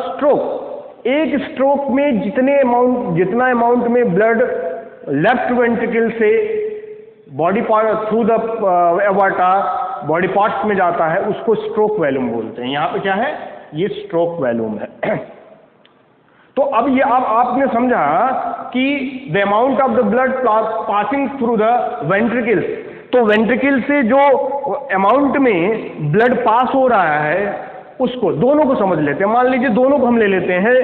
stroke, एक स्ट्रोक में जितना अमाउंट में ब्लड लेफ्ट वेंट्रिकल से body part through the aorta body parts में जाता है, उसको स्ट्रोक वैल्यूम बोलते हैं। यहाँ पे क्या है, ये स्ट्रोक वैल्यूम है। तो अब ये आपने समझा कि the amount of the blood passing through the ventricles, तो वेंट्रिकल से जो अमाउंट में ब्लड पास हो रहा है उसको, दोनों को समझ लेते हैं। मान लीजिए दोनों को हम ले लेते हैं,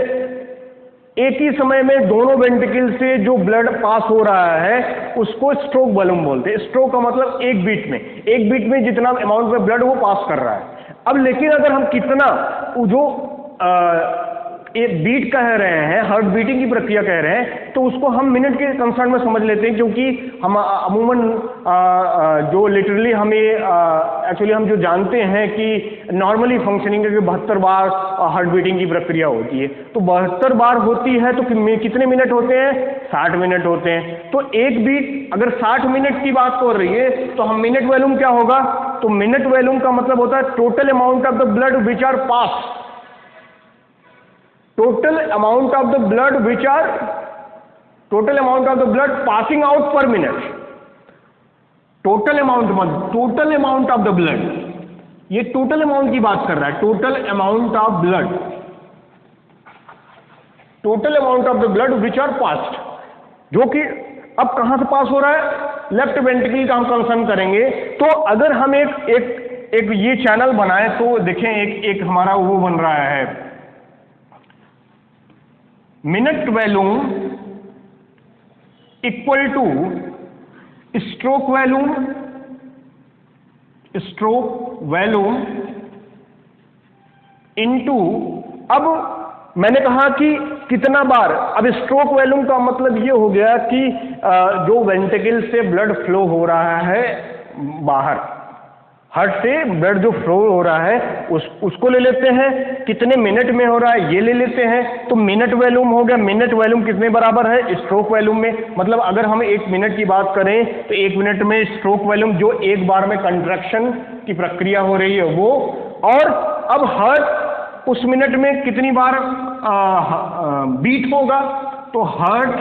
एक ही समय में दोनों वेंट्रिकल से जो ब्लड पास हो रहा है उसको स्ट्रोक वॉल्यूम बोलते हैं। स्ट्रोक का मतलब एक बीट में जितना अमाउंट में ब्लड वो पास कर रहा है। अब लेकिन अगर हम कितना जो एक बीट कह रहे हैं, हार्ट बीटिंग की प्रक्रिया कह रहे हैं, तो उसको हम मिनट के कंसर्न में समझ लेते हैं, क्योंकि हम अमूमन जो लिटरली हमें एक्चुअली हम जो जानते हैं कि नॉर्मली फंक्शनिंग के 72 बार हार्ट बीटिंग की प्रक्रिया होती है। तो 72 बार होती है तो कितने मिनट होते हैं, 60 मिनट होते हैं। तो एक बीट अगर 60 मिनट की बात हो रही है तो हम मिनट वैल्यूम क्या होगा, तो मिनट वैल्यूम का मतलब होता है total amount of the blood which are pass, total amount of the blood passing out per minute, total amount of the blood, ये total amount की बात कर रहा है, total amount of blood total amount of the blood which are passed, जो कि अब कहां से पास हो रहा है, लेफ्ट वेंट्रिकल का हम कंसर्न करेंगे। तो अगर हम एक ये चैनल बनाए तो देखें एक हमारा वो बन रहा है, minute volume equal two stroke volume into, अब मैंने कहा कि कितना बार, अब स्ट्रोक वॉल्यूम का मतलब ये हो गया कि जो वेंट्रिकल से ब्लड फ्लो हो रहा है बाहर, हार्ट से ब्लड जो फ्लो हो रहा है उसको ले लेते हैं, कितने मिनट में हो रहा है ये ले लेते हैं। तो मिनट वॉल्यूम हो गया, मिनट वॉल्यूम कितने बराबर है स्ट्रोक वॉल्यूम में, मतलब अगर हम 1 मिनट की बात करें तो 1 मिनट में स्ट्रोक वॉल्यूम जो एक बार में कंट्रैक्शन की प्रक्रिया हो रही है वो, और अब हार्ट उस मिनट में कितनी बार बीट होगा, तो हार्ट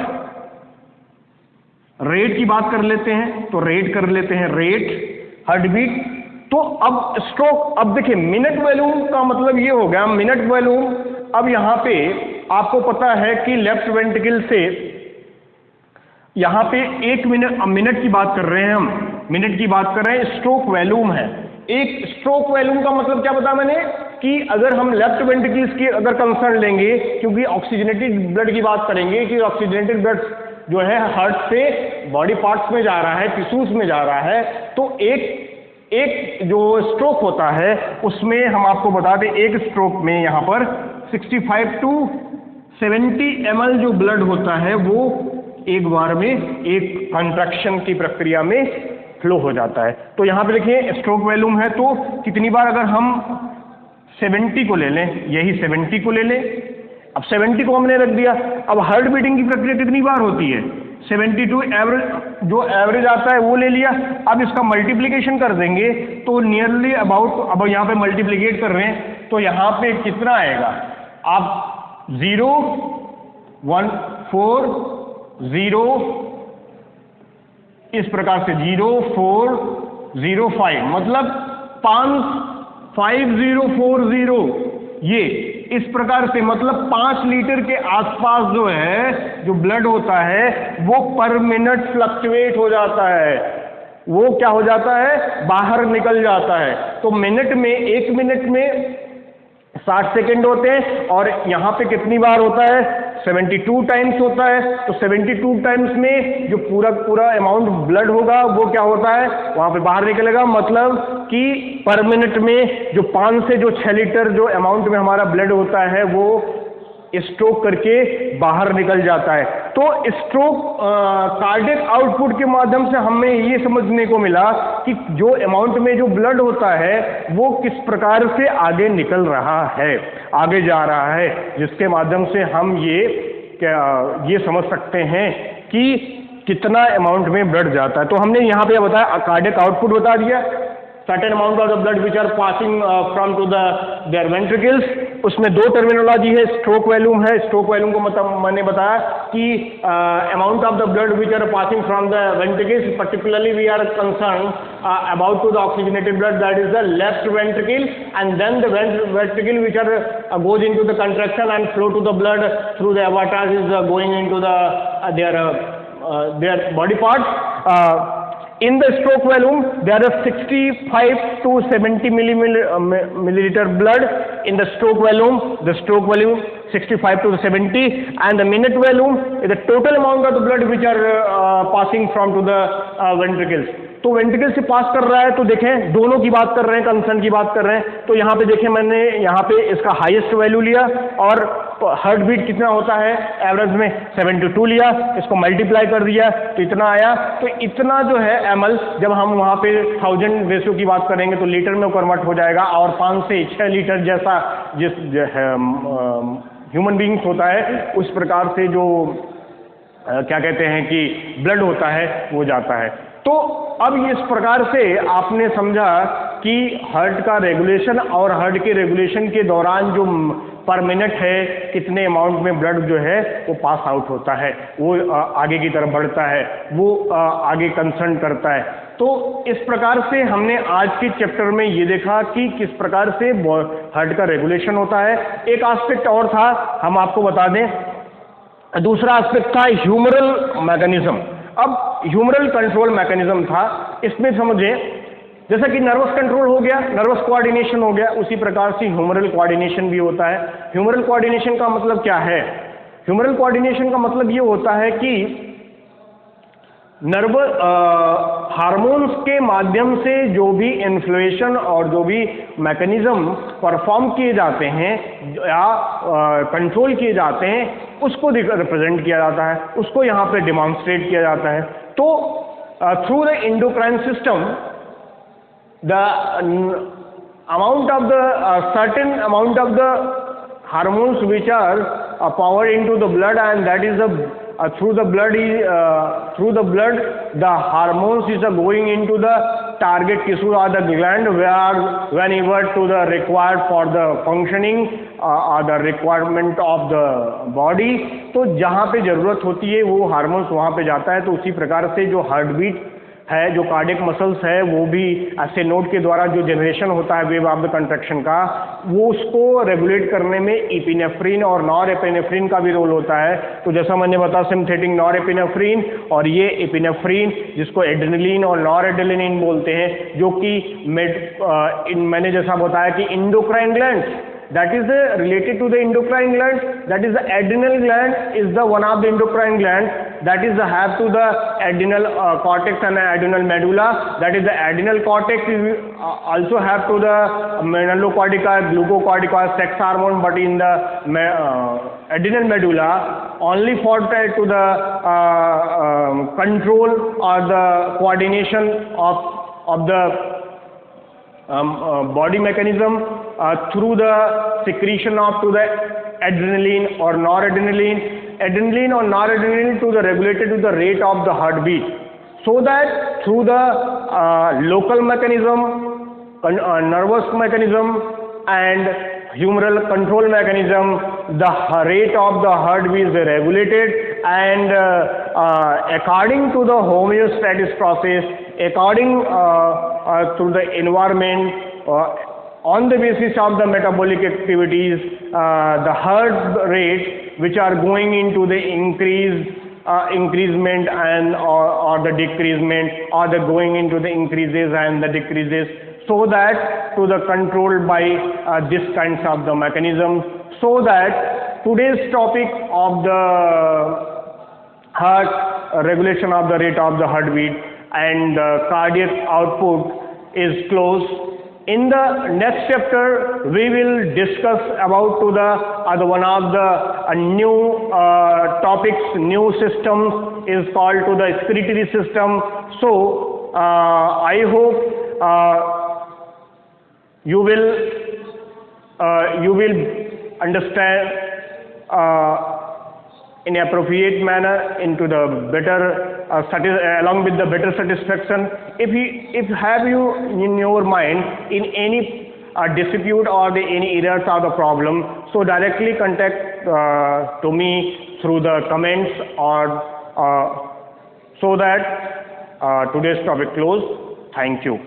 रेट की बात कर लेते हैं, तो रेट कर लेते हैं, रेट हार्ट बीट। तो अब स्ट्रोक, अब देखिए मिनट वॉल्यूम का मतलब ये हो गया, मिनट वॉल्यूम, अब यहां पे आपको पता है कि लेफ्ट वेंट्रिकल से यहां पे 1 मिनट की बात कर रहे हैं हम, मिनट की बात कर रहे हैं, स्ट्रोक वॉल्यूम है। एक स्ट्रोक वॉल्यूम का मतलब क्या बताया मैंने कि अगर हम लेफ्ट वेंट्रिकल्स की अगर कंसर्न लेंगे, क्योंकि ऑक्सीजनेटेड ब्लड की बात करेंगे कि ऑक्सीजनेटेड ब्लड जो है हार्ट से बॉडी पार्ट्स में जा रहा है, टिश्यूज में जा रहा है, तो एक जो स्ट्रोक होता है उसमें हम आपको बता दें, एक स्ट्रोक में यहां पर 65 टू 70 ml जो ब्लड होता है वो एक बार में एक कंट्रैक्शन की प्रक्रिया में फ्लो हो जाता है। तो यहां पे देखिए स्ट्रोक वॉल्यूम है, तो कितनी बार अगर हम 70 को ले लें, यही 70 को ले लें, अब 70 को हमने रख दिया, अब हार्ट बीटिंग की प्रक्रिया कितनी बार होती है 72, एवरेज जो एवरेज आता है वो ले लिया। अब इसका मल्टीप्लिकेशन कर देंगे तो नियरली अबाउट, अब यहाँ पे मल्टीप्लिकेट कर रहे हैं तो यहाँ पे कितना आएगा, आप 0 1 4 0 इस प्रकार से 0 4 0 5, मतलब 5040, ये इस प्रकार से, मतलब 5 लीटर के आसपास जो है जो ब्लड होता है वो पर मिनट फ्लक्चुएट हो जाता है, वो क्या हो जाता है, बाहर निकल जाता है। तो मिनट में, 1 मिनट में 60 सेकेंड होते हैं, और यहाँ पे कितनी बार होता है 72 टाइम्स होता है। तो 72 टाइम्स में जो पूरा अमाउंट ब्लड होगा वो क्या होता है, वहां पे बाहर निकलेगा, मतलब कि पर मिनट में जो 5 से जो 6 लीटर जो अमाउंट में हमारा ब्लड होता है वो स्ट्रोक करके बाहर निकल जाता है। तो स्ट्रोक कार्डियक आउटपुट के माध्यम से हमें ये समझने को मिला कि जो अमाउंट में जो ब्लड होता है वो किस प्रकार से आगे निकल रहा है, आगे जा रहा है, जिसके माध्यम से हम ये समझ सकते हैं कि कितना अमाउंट में ब्लड जाता है। तो हमने यहाँ पे बताया, कार्डियक आउटपुट बता दिया, certain amount of the blood which are passing from to their ventricles, उसमें 2 टर्मिनोलॉजी है, स्ट्रोक वॉल्यूम है। स्ट्रोक वॉल्यूम को मतलब मैंने बताया कि amount of the blood which are passing from the ventricles, particularly we are concerned about to the oxygenated blood, that is the left ventricle, and then the ventricle which are goes into the contraction and flow to the blood through the aorta is going into the their body parts. In the stroke volume, there are 65 to 70 milliliter blood in the stroke volume. The stroke volume 65 to 70, and the minute volume is the total amount of the blood which are passing from to the ventricles. तो ventricle से पास कर रहा है, तो देखें दोनों की बात कर रहे हैं, कंसर्न की बात कर रहे हैं। तो यहाँ पे देखें, मैंने यहाँ पे इसका हाईएस्ट वैल्यू लिया और हार्ट बीट कितना होता है एवरेज में 72 लिया, इसको मल्टीप्लाई कर दिया तो इतना आया। तो इतना जो है ml, जब हम वहाँ पे 1000 रेशियो की बात करेंगे तो लीटर में कन्वर्ट हो जाएगा, और 5 से 6 लीटर जैसा जिस ह्यूमन बींग्स होता है उस प्रकार से जो क्या कहते हैं कि ब्लड होता है वो जाता है। तो अब इस प्रकार से आपने समझा कि हार्ट का रेगुलेशन और हार्ट के रेगुलेशन के दौरान जो पर मिनट है कितने अमाउंट में ब्लड जो है वो पास आउट होता है, वो आगे की तरफ बढ़ता है, वो आगे कंसर्न करता है। तो इस प्रकार से हमने आज के चैप्टर में ये देखा कि किस प्रकार से हार्ट का रेगुलेशन होता है। एक एस्पेक्ट और था, हम आपको बता दें दूसरा एस्पेक्ट था ह्यूमरल मैकेनिज्म। अब ह्यूमरल कंट्रोल मैकेनिज्म था, इसमें समझे जैसा कि नर्वस कंट्रोल हो गया, नर्वस कोऑर्डिनेशन हो गया, उसी प्रकार से ह्यूमरल कोऑर्डिनेशन भी होता है। ह्यूमरल कोऑर्डिनेशन का मतलब क्या है? ह्यूमरल कोऑर्डिनेशन का मतलब ये होता है कि हार्मोन्स के माध्यम से जो भी इन्फ्लुएशन और जो भी मैकेनिज्म परफॉर्म किए जाते हैं या कंट्रोल किए जाते हैं, उसको रिप्रेजेंट किया जाता है, उसको यहाँ पे डिमॉन्स्ट्रेट किया जाता है। तो through the endocrine system the amount of the certain amount of the hormones which are powered into the blood, and that is the through the blood the hormones is going into the target tissue or the gland where whenever to the required for the functioning or the requirement of the body। तो जहाँ पे ज़रूरत होती है वो hormones वहाँ पे जाता है। तो उसी प्रकार से जो हार्ट बीट है, जो कार्डियक मसल्स है, वो भी ऐसे नोड के द्वारा जो जनरेशन होता है वेव ऑफ द कंट्रैक्शन का, वो उसको रेगुलेट करने में एपिनेफ्रिन और नॉर एपिनेफ्रिन का भी रोल होता है। तो जैसा मैंने बताया सिंथेटिक नॉर एपिनेफ्रिन और ये एपिनेफ्रिन जिसको एड्रेनलिन और नॉर एड्रेनलिन बोलते हैं, जो कि मैंने जैसा बताया कि endocrine gland that is related to the endocrine gland, that is the adrenal gland is the one of the endocrine gland, that is the have to the adrenal cortex and adrenal medulla, that is the adrenal cortex is also have to the melanocorticoid, glucocorticoid, sex hormone, but in the adrenal medulla only for to the control or the coordination of the body mechanism through the secretion of to the adrenaline or noradrenaline, adrenaline or noradrenaline to the regulated to the rate of the heartbeat, so that through the local mechanism, nervous mechanism and humoral control mechanism, the rate of the heartbeat is regulated, and according to the homeostasis process, according to the environment, on the basis of the metabolic activities, the heart rate which are going into the increasement and or the decreasement, or the going into the increases and the decreases, so that to the control by this kinds of the mechanisms, so that today's topic of the heart regulation of the rate of the heartbeat and cardiac output is closed. In the next chapter, we will discuss about to the one of the new topics, new systems is called to the excretory system. So I hope you will understand in appropriate manner into the better along with the better satisfaction. If have you in your mind in any dispute or any errors or the problem, so directly contact to me through the comments or so that today's topic closed. Thank you.